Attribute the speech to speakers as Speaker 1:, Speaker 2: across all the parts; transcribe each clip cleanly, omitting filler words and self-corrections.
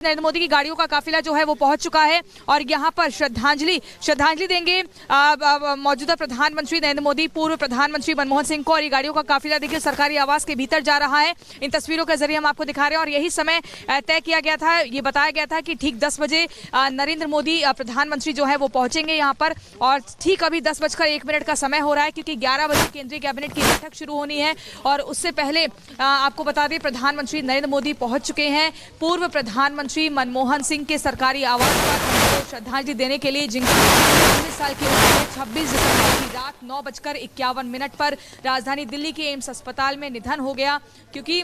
Speaker 1: नरेंद्र मोदी की गाड़ियों का काफिला जो है वो पहुंच चुका है और यहाँ पर श्रद्धांजलि देंगे मौजूदा प्रधानमंत्री नरेंद्र मोदी, पूर्व प्रधानमंत्री मनमोहन सिंह को। और ये गाड़ियों का काफिला देखिए सरकारी आवास के भीतर जा रहा है। इन तस्वीरों के जरिए हम आपको दिखा रहे हैं और यही समय तय किया गया था, ये बताया गया था कि ठीक 10 बजे नरेंद्र मोदी प्रधानमंत्री जो है वो पहुंचेंगे यहाँ पर। और ठीक अभी 10:01 का समय हो रहा है क्योंकि 11 बजे केंद्रीय कैबिनेट की बैठक शुरू होनी है। और उससे पहले आपको बता दें प्रधानमंत्री नरेंद्र मोदी पहुंच चुके हैं। पूर्व प्रधानमंत्री मनमोहन सिंह के सरकारी आवास पर श्रद्धांजलि देने के लिए, जिनकी 19 साल की उम्र में 26 दिसंबर की रात 9:51 पर राजधानी दिल्ली के एम्स अस्पताल में निधन हो गया। क्योंकि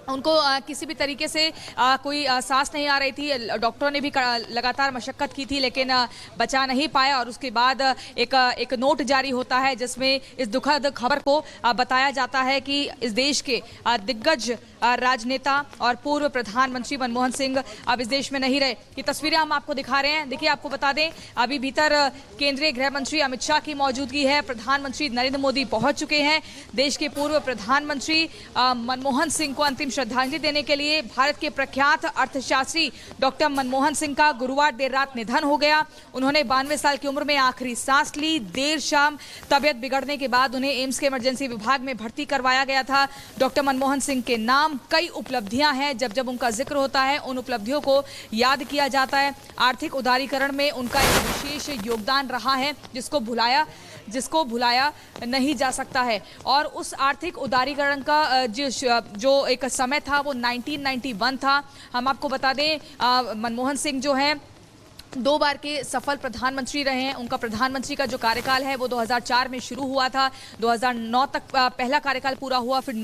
Speaker 1: उनको किसी भी तरीके से कोई सांस नहीं आ रही थी। डॉक्टरों ने भी लगातार मशक्कत की थी लेकिन बचा नहीं पाया। और उसके बाद एक नोट जारी होता है जिसमें इस दुखद खबर को बताया जाता है कि इस देश के दिग्गज राजनेता और पूर्व प्रधानमंत्री मनमोहन सिंह अब इस देश में नहीं रहे। ये तस्वीरें हम आपको दिखा रहे हैं। देखिए, आपको बता दें अभी भीतर केंद्रीय गृह मंत्री अमित शाह की मौजूदगी है। प्रधानमंत्री नरेंद्र मोदी पहुंच चुके हैं। देश के पूर्व प्रधानमंत्री मनमोहन सिंह को अंतिम श्रद्धांजलि देने के लिए भारत के प्रख्यात अर्थशास्त्री डॉक्टर मनमोहन सिंह का गुरुवार देर रात निधन हो गया। उन्होंने 92 साल की उम्र में आखिरी सांस ली। देर शाम तबियत बिगड़ने के बाद उन्हें एम्स के इमरजेंसी विभाग में भर्ती करवाया गया था। डॉक्टर मनमोहन सिंह के नाम कई उपलब्धियां हैं। जब उनका जिक्र होता है उन उपलब्धियों को याद किया जाता है। आर्थिक उदारीकरण में उनका एक विशेष योगदान रहा है जिसको भुलाया नहीं जा सकता है। और उस आर्थिक उदारीकरण का जो एक समय था वो 1991 था। हम आपको बता दें मनमोहन सिंह जो हैं 2 बार के सफल प्रधानमंत्री रहे हैं। उनका प्रधानमंत्री का जो कार्यकाल है वो 2004 में शुरू हुआ था। 2009 तक पहला कार्यकाल पूरा हुआ, फिर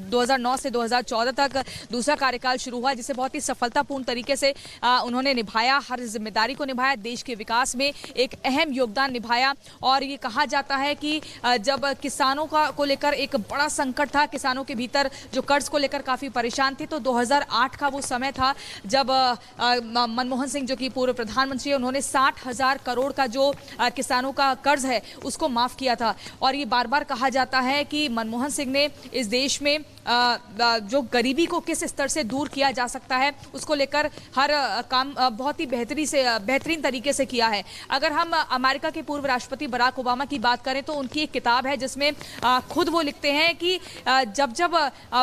Speaker 1: 2009 से 2014 तक दूसरा कार्यकाल शुरू हुआ, जिसे बहुत ही सफलतापूर्ण तरीके से उन्होंने निभाया। हर जिम्मेदारी को निभाया, देश के विकास में एक अहम योगदान निभाया। और ये कहा जाता है कि जब किसानों को लेकर एक बड़ा संकट था, किसानों के भीतर जो कर्ज को लेकर काफ़ी परेशान थे, तो 2008 का वो समय था जब मनमोहन सिंह जो कि पूर्व प्रधानमंत्री, उन्होंने 60,000 करोड़ का जो किसानों का कर्ज है उसको माफ किया था। और ये बार बार कहा जाता है कि मनमोहन सिंह ने इस देश में जो गरीबी को किस स्तर से दूर किया जा सकता है उसको लेकर हर काम बहुत ही बेहतरीन तरीके से किया है। अगर हम अमेरिका के पूर्व राष्ट्रपति बराक ओबामा की बात करें तो उनकी एक किताब है जिसमें खुद वो लिखते हैं कि जब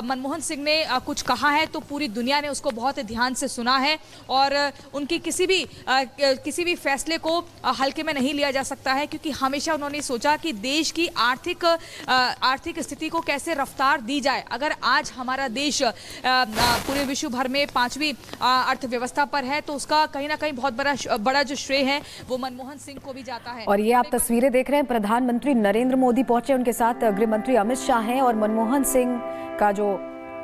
Speaker 1: मनमोहन सिंह ने कुछ कहा है तो पूरी दुनिया ने उसको बहुत ध्यान से सुना है। और उनकी किसी भी फैसले को हल्के में नहीं लिया जा सकता है, क्योंकि हमेशा उन्होंने सोचा कि देश की आर्थिक स्थिति को कैसे रफ्तार दी जाए। अगर आज हमारा देश पूरे विश्व भर में 5वीं अर्थव्यवस्था पर है तो उसका कहीं ना कहीं बहुत बड़ा जो श्रेय है वो मनमोहन सिंह को भी जाता है।
Speaker 2: और ये आप तस्वीरें देख रहे हैं, प्रधानमंत्री नरेंद्र मोदी पहुंचे, उनके साथ गृह मंत्री अमित शाह हैं और मनमोहन सिंह का जो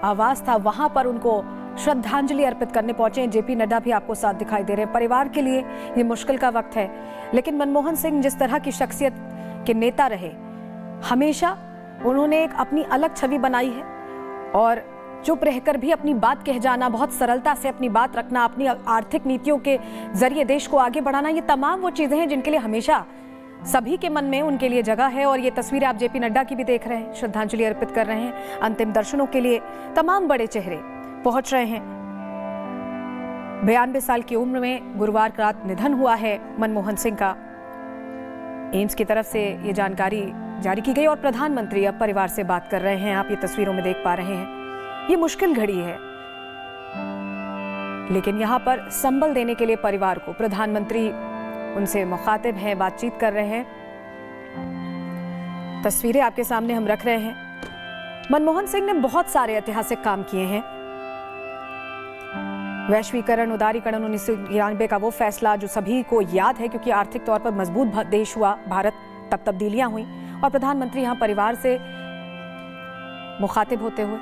Speaker 2: आवास था वहां पर उनको श्रद्धांजलि अर्पित करने पहुंचे। जेपी नड्डा भी आपको साथ दिखाई दे रहे हैं। परिवार के लिए ये मुश्किल का वक्त है, लेकिन मनमोहन सिंह जिस तरह की शख्सियत के नेता रहे, हमेशा उन्होंने एक अपनी अलग छवि बनाई है। और चुप रहकर भी अपनी बात कह जाना, बहुत सरलता से अपनी बात रखना, अपनी आर्थिक नीतियों के जरिए देश को आगे बढ़ाना, ये तमाम वो चीजें हैं जिनके लिए हमेशा सभी के मन में उनके लिए जगह है। और ये तस्वीरें आप जेपी नड्डा की भी देख रहे हैं, श्रद्धांजलि अर्पित कर रहे हैं। अंतिम दर्शनों के लिए तमाम बड़े चेहरे पहुंच रहे हैं। 92 साल की उम्र में गुरुवार रात निधन हुआ है मनमोहन सिंह का। एम्स की तरफ से ये जानकारी जारी की गई और प्रधानमंत्री अब परिवार से बात कर रहे हैं। आप ये तस्वीरों में देख पा रहे हैं। ये मुश्किल घड़ी है, लेकिन यहाँ पर संबल देने के लिए परिवार को प्रधानमंत्री उनसे मुखातिब हैं, बातचीत कर रहे हैं। तस्वीरें आपके सामने हम रख रहे हैं। मनमोहन सिंह ने बहुत सारे ऐतिहासिक काम किए हैं। वैश्वीकरण, उदारीकरण, 1993 का वो फैसला जो सभी को याद है, क्योंकि आर्थिक तौर पर मजबूत देश हुआ भारत, तब तब्दीलियां हुई। और प्रधानमंत्री यहां परिवार से मुखातिब होते हुए,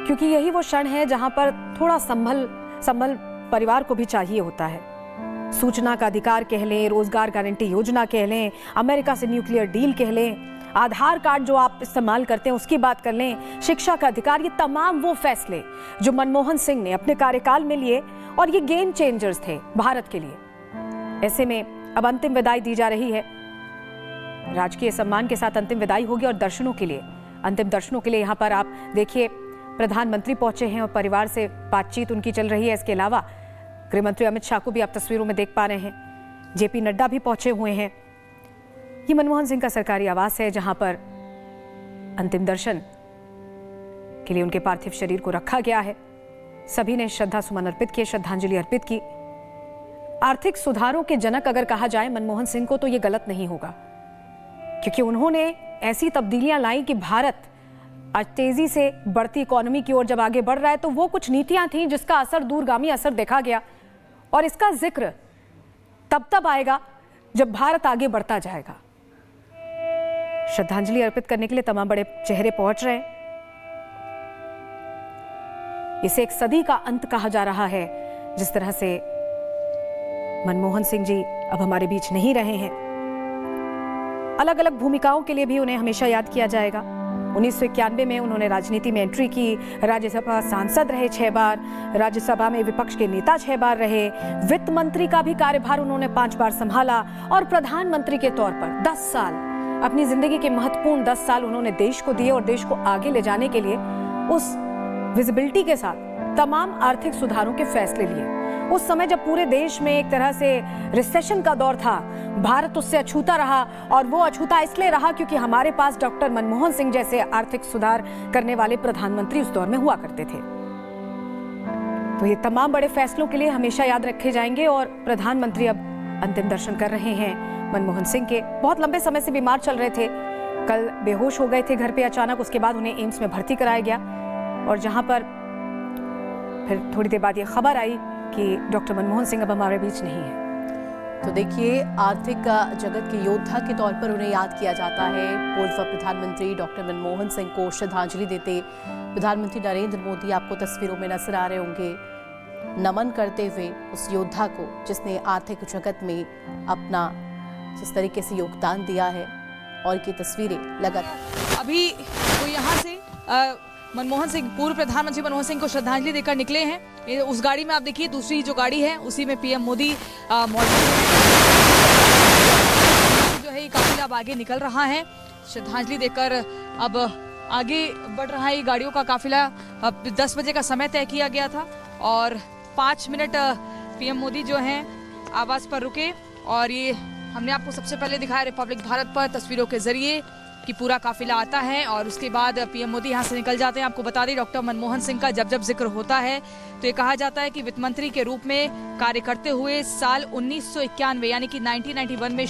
Speaker 2: क्योंकि यही वो क्षण है जहां पर थोड़ा संभल परिवार को भी चाहिए होता है। सूचना का अधिकार कह लें, रोजगार गारंटी योजना कह लें, अमेरिका से न्यूक्लियर डील कह लें, आधार कार्ड जो आप इस्तेमाल करते हैं उसकी बात कर लें, शिक्षा का अधिकार, ये तमाम वो फैसले जो मनमोहन सिंह ने अपने कार्यकाल में लिए और ये गेम चेंजर्स थे भारत के लिए। ऐसे में अब अंतिम विदाई दी जा रही है। राजकीय सम्मान के साथ अंतिम विदाई होगी और अंतिम दर्शनों के लिए यहाँ पर आप देखिए प्रधानमंत्री पहुंचे हैं और परिवार से बातचीत उनकी चल रही है। इसके अलावा गृह मंत्री अमित शाह को भी आप तस्वीरों में देख पा रहे हैं। जेपी नड्डा भी पहुंचे हुए हैं। ये मनमोहन सिंह का सरकारी आवास है जहां पर अंतिम दर्शन के लिए उनके पार्थिव शरीर को रखा गया है। सभी ने श्रद्धा सुमन अर्पित किए, श्रद्धांजलि अर्पित की। आर्थिक सुधारों के जनक अगर कहा जाए मनमोहन सिंह को तो ये गलत नहीं होगा, क्योंकि उन्होंने ऐसी तब्दीलियां लाई कि भारत आज तेजी से बढ़ती इकोनॉमी की ओर जब आगे बढ़ रहा है तो वो कुछ नीतियां थीं जिसका असर, दूरगामी असर देखा गया। और इसका जिक्र तब आएगा जब भारत आगे बढ़ता जाएगा। श्रद्धांजलि अर्पित करने के लिए तमाम बड़े चेहरे पहुंच रहे हैं। इसे एक सदी का अंत कहा जा रहा है। जिस तरह से मनमोहन सिंह जी अब हमारे बीच नहीं रहे हैं, अलग अलग भूमिकाओं के लिए भी उन्हें हमेशा याद किया जाएगा। 1991 में उन्होंने राजनीति में एंट्री की, राज्यसभा सांसद रहे 6 बार, राज्यसभा में विपक्ष के नेता 6 बार रहे, वित्त मंत्री का भी कार्यभार उन्होंने 5 बार संभाला और प्रधानमंत्री के तौर पर 10 साल, अपनी जिंदगी के महत्वपूर्ण 10 साल उन्होंने देश को दिए और देश को आगे ले जाने के लिए उस विजिबिलिटी के साथ तमाम आर्थिक सुधारों के फैसले लिए। उस समय जब पूरे देश में एक तरह से रिसेशन का दौर था, भारत उससे अछूता रहा और वो अछूता इसलिए रहा क्योंकि हमारे पास डॉक्टर मनमोहन सिंह जैसे आर्थिक सुधार करने वाले प्रधानमंत्री उस दौर में हुआ करते थे। तो ये तमाम बड़े फैसलों के लिए हमेशा याद रखे जाएंगे। और प्रधानमंत्री अब अंतिम दर्शन कर रहे हैं मनमोहन सिंह के। बहुत लंबे समय से बीमार चल रहे थे, कल बेहोश हो गए थे घर पे अचानक, उसके बाद उन्हें एम्स में भर्ती कराया गया और जहां पर फिर थोड़ी देर बाद ये खबर आई कि डॉक्टर मनमोहन सिंह अब हमारे बीच नहीं है।
Speaker 3: तो देखिए, आर्थिक जगत के योद्धा के तौर पर उन्हें याद किया जाता है। पूर्व प्रधानमंत्री डॉक्टर मनमोहन सिंह को श्रद्धांजलि देते प्रधानमंत्री नरेंद्र मोदी आपको तस्वीरों में नजर आ रहे होंगे, नमन करते हुए उस योद्धा को जिसने आर्थिक जगत में अपना जिस तरीके से योगदान दिया है। और ये तस्वीरें लगातार
Speaker 1: अभी वो यहाँ से मनमोहन सिंह, पूर्व प्रधानमंत्री मनमोहन सिंह को श्रद्धांजलि देकर निकले हैं। उस गाड़ी में आप देखिए, दूसरी जो गाड़ी है उसी में पीएम मोदी मौजूद जो है। ये काफिला अब आगे निकल रहा है, श्रद्धांजलि देकर अब आगे बढ़ रहा है ये गाड़ियों का काफिला। अब 10 बजे का समय तय किया गया था और 5 मिनट पीएम मोदी जो हैं आवास पर रुके और ये हमने आपको सबसे पहले दिखाया रिपब्लिक भारत पर तस्वीरों के जरिए कि पूरा काफिला आता है और उसके बाद पीएम मोदी यहाँ से निकल जाते हैं। आपको बता दें, डॉक्टर मनमोहन सिंह का जब जब जिक्र होता है तो ये कहा जाता है कि वित्त मंत्री के रूप में कार्य करते हुए साल 1991 यानी कि 1991 में